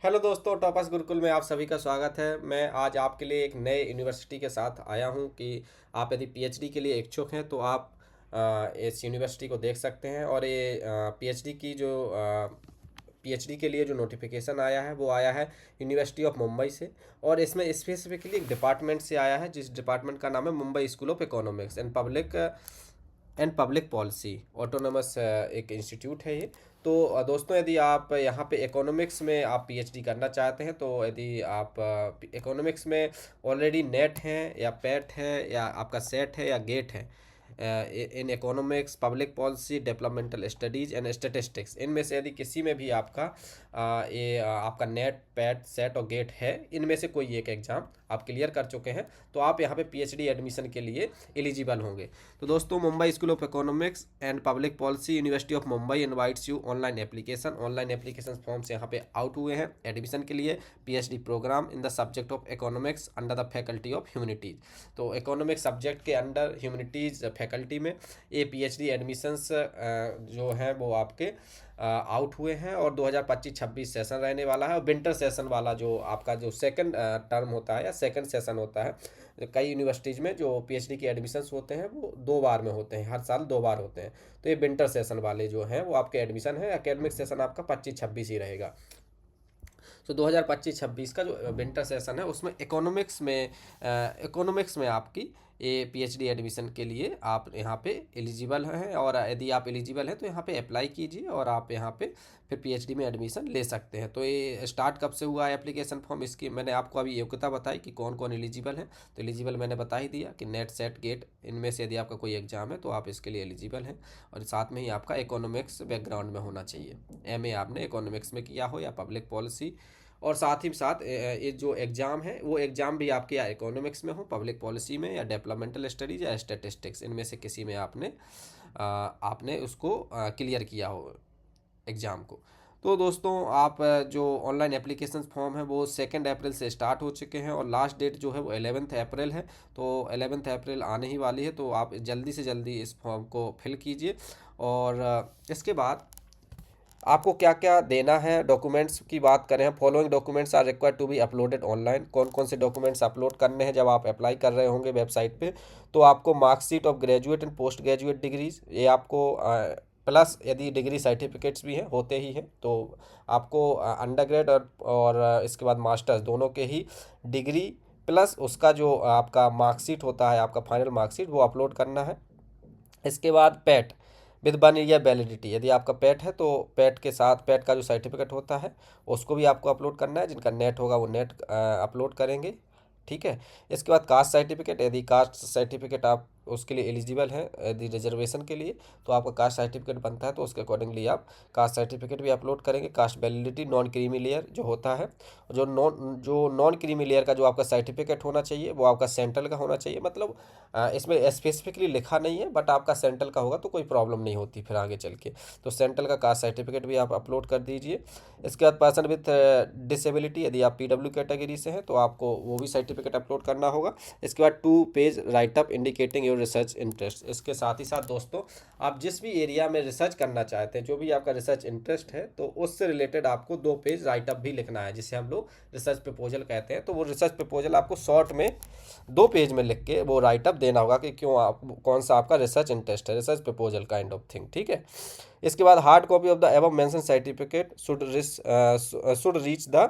Hello दोस्तों, toppers Gurukul में आप सभी का स्वागत है। मैं आज आपके लिए एक नए यूनिवर्सिटी के साथ आया हूं कि आप यदि पीएचडी के लिए इच्छुक हैं तो आप इस यूनिवर्सिटी को देख सकते हैं। और ये पीएचडी की जो पीएचडी के लिए जो नोटिफिकेशन आया है वो आया है यूनिवर्सिटी ऑफ मुंबई से। और इसमें स्पेसिफिकली एक डिपार्टमेंट से आया है, जिस डिपार्टमेंट का नाम है Mumbai school of economics and public policy autonomous एक इंस्टीट्यूट है ये। तो दोस्तों, यदि आप यहाँ पे इकोनॉमिक्स में आप पीएचडी करना चाहते हैं, तो यदि आप इकोनॉमिक्स में ऑलरेडी नेट हैं या पैट है या आपका सेट है या गेट है, in economics, public policy, developmental studies and statistics, इनमें से यदि किसी में भी आपका आपका नेट पैट सेट और गेट है, इनमें से कोई एक एग्ज़ाम आप क्लियर कर चुके हैं, तो आप यहाँ पे पीएचडी एडमिशन के लिए एलिजिबल होंगे। तो दोस्तों, Mumbai school of economics and public policy, university of Mumbai invites you online application forms यहाँ पे आउट हुए हैं एडमिशन के लिए PhD program in the subject of economics under the faculty of humanities. तो इकोनॉमिक्स सब्जेक्ट के अंडर ह्यूमैनिटीज़ फैकल्टी में ये पीएचडी एडमिशन्स जो हैं वो आपके आउट हुए हैं। और 2025-26 सेशन रहने वाला है। और विंटर सेशन वाला जो आपका जो सेकंड टर्म होता है या सेकंड सेशन होता है, कई यूनिवर्सिटीज़ में जो पीएचडी के एडमिशन्स होते हैं वो 2 बार में होते हैं, हर साल 2 बार होते हैं। तो ये विंटर सेशन वाले जो हैं वो आपके एडमिशन है। एकेडमिक सेशन आपका 25-26 ही रहेगा। तो 2025-26 का जो विंटर सेशन है उसमें इकोनॉमिक्स में आपकी ये पीएचडी एडमिशन के लिए आप यहाँ पे एलिजिबल हैं। और यदि आप एलिजिबल हैं तो यहाँ पे अप्लाई कीजिए और आप यहाँ पे फिर पीएचडी में एडमिशन ले सकते हैं। तो ये स्टार्ट कब से हुआ है एप्लीकेशन फॉर्म, इसकी मैंने आपको अभी योग्यता बताई कि कौन कौन एलिजिबल है। तो एलिजिबल मैंने बता ही दिया कि नेट सेट गेट, इनमें से यदि आपका कोई एग्जाम है तो आप इसके लिए एलिजिबल हैं। और साथ में ही आपका इकोनॉमिक्स बैकग्राउंड में होना चाहिए, एमए आपने इकोनॉमिक्स में किया हो या पब्लिक पॉलिसी। और साथ ही साथ ये जो एग्ज़ाम है वो एग्ज़ाम भी आपके या इकोनॉमिक्स में हो, पब्लिक पॉलिसी में, या डेवलपमेंटल स्टडीज़ या स्टैटिस्टिक्स, इनमें से किसी में आपने उसको क्लियर किया हो एग्ज़ाम को। तो दोस्तों, आप जो ऑनलाइन एप्लीकेशन फॉर्म है वो 2 अप्रैल से स्टार्ट हो चुके हैं और लास्ट डेट जो है वो 11 अप्रैल है। तो 11 अप्रैल आने ही वाली है, तो आप जल्दी से जल्दी इस फॉर्म को फिल कीजिए। और इसके बाद आपको क्या क्या देना है, डॉक्यूमेंट्स की बात करें, following documents are required to be uploaded online. कौन कौन से डॉक्यूमेंट्स अपलोड करने हैं जब आप अप्लाई कर रहे होंगे वेबसाइट पे? तो आपको marksheet of graduate and post graduate degrees, ये आपको प्लस यदि डिग्री सर्टिफिकेट्स भी हैं, होते ही हैं, तो आपको अंडर ग्रेड और इसके बाद मास्टर्स दोनों के ही डिग्री प्लस उसका जो आपका मार्कशीट होता है, आपका फाइनल मार्कशीट, वो अपलोड करना है। इसके बाद पैट विद 1 ईयर वैलिडिटी, यदि आपका पैट है तो पैट के साथ पैट का जो सर्टिफिकेट होता है उसको भी आपको अपलोड करना है। जिनका नेट होगा वो नेट अपलोड करेंगे, ठीक है। इसके बाद कास्ट सर्टिफिकेट, यदि कास्ट सर्टिफिकेट आप उसके लिए एलिजिबल हैं, यदि रिजर्वेशन के लिए, तो आपका कास्ट सर्टिफिकेट बनता है, तो उसके अकॉर्डिंगली आप कास्ट सर्टिफिकेट भी अपलोड करेंगे। Cast validity, non creamy layer जो होता है, जो नॉन क्रीमी लेयर का जो आपका सर्टिफिकेट होना चाहिए वो आपका सेंट्रल का होना चाहिए। मतलब इसमें स्पेसिफिकली लिखा नहीं है, बट आपका सेंट्रल का होगा तो कोई प्रॉब्लम नहीं होती फिर आगे चल के। तो सेंट्रल का कास्ट सर्टिफिकेट भी आप अपलोड कर दीजिए। इसके बाद पर्सन विथ डिसेबिलिटी, यदि आप पीडब्ल्यू कैटेगरी से हैं तो आपको वो भी सर्टिफिकेट अपलोड करना होगा। इसके बाद 2 page writeup indicating your research interest. इसके साथ ही साथ दोस्तों, आप जिस भी एरिया में रिसर्च करना चाहते हैं, जो भी आपका रिसर्च इंटरेस्ट है, तो उससे रिलेटेड आपको 2 पेज राइटअप भी लिखना है, जिसे हम लोग रिसर्च प्रपोजल कहते हैं। तो वो रिसर्च प्रपोजल आपको शॉर्ट में 2 पेज में लिख के वो राइटअप देना होगा कि क्यों आप, कौन सा आपका रिसर्च इंटरेस्ट है, research proposal kind of thing, ठीक है। इसके बाद hard copy of the above mention certificate should reach the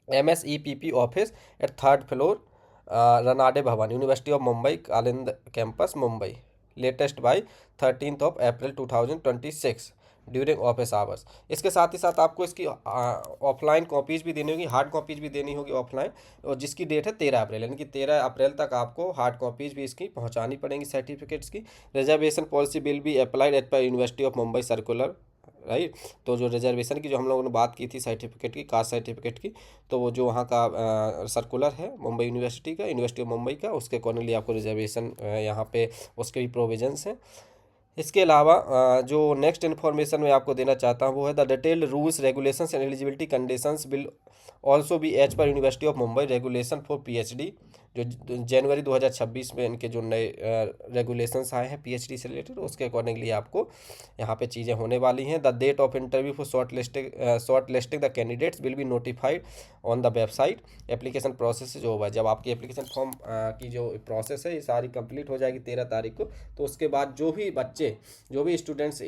MSEPP office at 3rd floor Ranade Bhavan, university of Mumbai, Kalina campus, Mumbai, latest by 13 April 2026 during office hours. इसके साथ ही साथ आपको इसकी ऑफलाइन कॉपीज़ भी देनी होगी, हार्ड कॉपीज़ भी देनी होगी ऑफलाइन, और जिसकी डेट है 13 अप्रैल, यानी कि 13 अप्रैल तक आपको हार्ड कॉपीज़ भी इसकी पहुंचानी पड़ेंगी सर्टिफिकेट्स की। Reservation policy will be applied at per university of Mumbai circular, right. तो जो रिजर्वेशन की जो हम लोगों ने बात की थी सर्टिफिकेट की, कास्ट सर्टिफिकेट की, तो वो जो वहाँ का सर्कुलर है मुंबई यूनिवर्सिटी का, यूनिवर्सिटी ऑफ मुंबई का, उसके अकॉर्डिंगली आपको रिजर्वेशन यहाँ पे उसके भी प्रोविजंस हैं। इसके अलावा जो नेक्स्ट इन्फॉर्मेशन मैं आपको देना चाहता हूँ वो है the detailed rules regulations and eligibility conditions will also be as per university of Mumbai regulation for PhD जो जनवरी 2026 में इनके जो नए रेगुलेशंस आए हैं पीएचडी से रिलेटेड, उसके अकॉर्डिंगली आपको यहाँ पे चीज़ें होने वाली हैं। The date of interview for shortlisting the candidates will be notified on the website. Application process जो होगा, जब आपकी एप्लीकेशन फॉर्म की जो प्रोसेस है ये सारी कंप्लीट हो जाएगी 13 तारीख को, तो उसके बाद जो भी बच्चे, जो भी स्टूडेंट्स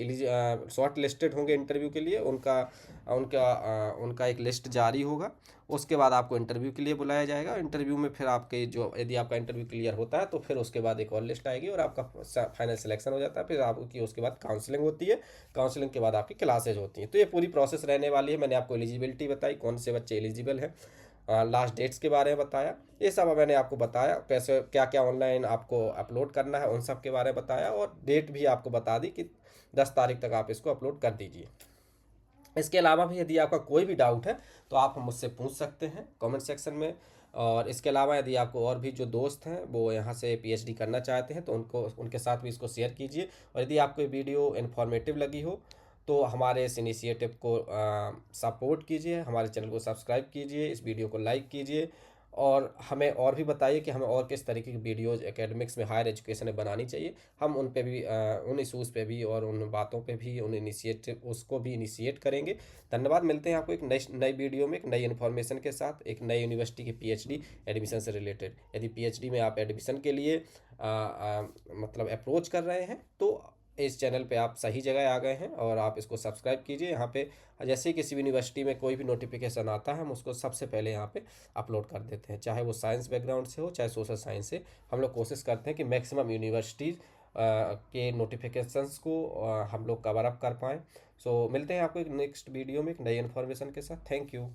शॉर्ट लिस्टेड होंगे इंटरव्यू के लिए, उनका उनका उनका एक लिस्ट जारी होगा। उसके बाद आपको इंटरव्यू के लिए बुलाया जाएगा। इंटरव्यू में फिर आपके जो, यदि आपका इंटरव्यू क्लियर होता है तो फिर उसके बाद एक और लिस्ट आएगी और आपका फाइनल सिलेक्शन हो जाता है। फिर आपकी उसके बाद काउंसलिंग होती है, काउंसलिंग के बाद आपकी क्लासेज होती हैं। तो ये पूरी प्रोसेस रहने वाली है। मैंने आपको एलिजिबिलिटी बताई, कौन से बच्चे एलिजिबल हैं, लास्ट डेट्स के बारे में बताया, ये सब मैंने आपको बताया, कैसे क्या क्या ऑनलाइन आपको अपलोड करना है उन सब के बारे में बताया, और डेट भी आपको बता दी कि 10 तारीख तक आप इसको अपलोड कर दीजिए। इसके अलावा भी यदि आपका कोई भी डाउट है तो आप मुझसे पूछ सकते हैं कमेंट सेक्शन में। और इसके अलावा यदि आपको और भी जो दोस्त हैं वो यहाँ से पीएचडी करना चाहते हैं तो उनके साथ भी इसको शेयर कीजिए। और यदि आपको ये वीडियो इन्फॉर्मेटिव लगी हो तो हमारे इस इनिशिएटिव को सपोर्ट कीजिए, हमारे चैनल को सब्सक्राइब कीजिए, इस वीडियो को लाइक कीजिए, और हमें और भी बताइए कि हमें और किस तरीके की वीडियोज़ एकेडमिक्स में, हायर एजुकेशन में बनानी चाहिए। हम उन पे भी उन इशूज़ पे भी और उन बातों पे भी, उन इनिशिएटिव उसको भी इनिशिएट करेंगे। धन्यवाद। मिलते हैं आपको एक नई वीडियो में एक नई इन्फॉर्मेशन के साथ, एक नई यूनिवर्सिटी की पीएचडी एडमिशन से रिलेटेड। यदि पीएचडी में आप एडमिशन के लिए मतलब अप्रोच कर रहे हैं तो इस चैनल पे आप सही जगह आ गए हैं, और आप इसको सब्सक्राइब कीजिए। यहाँ पे जैसे ही किसी भी यूनिवर्सिटी में कोई भी नोटिफिकेशन आता है हम उसको सबसे पहले यहाँ पे अपलोड कर देते हैं, चाहे वो साइंस बैकग्राउंड से हो चाहे सोशल साइंस से। हम लोग कोशिश करते हैं कि मैक्सिमम यूनिवर्सिटीज़ के नोटिफिकेशंस को हम लोग कवर अप कर पाएँ। सो मिलते हैं आपको एक नेक्स्ट वीडियो में एक नई इन्फॉर्मेशन के साथ। Thank you.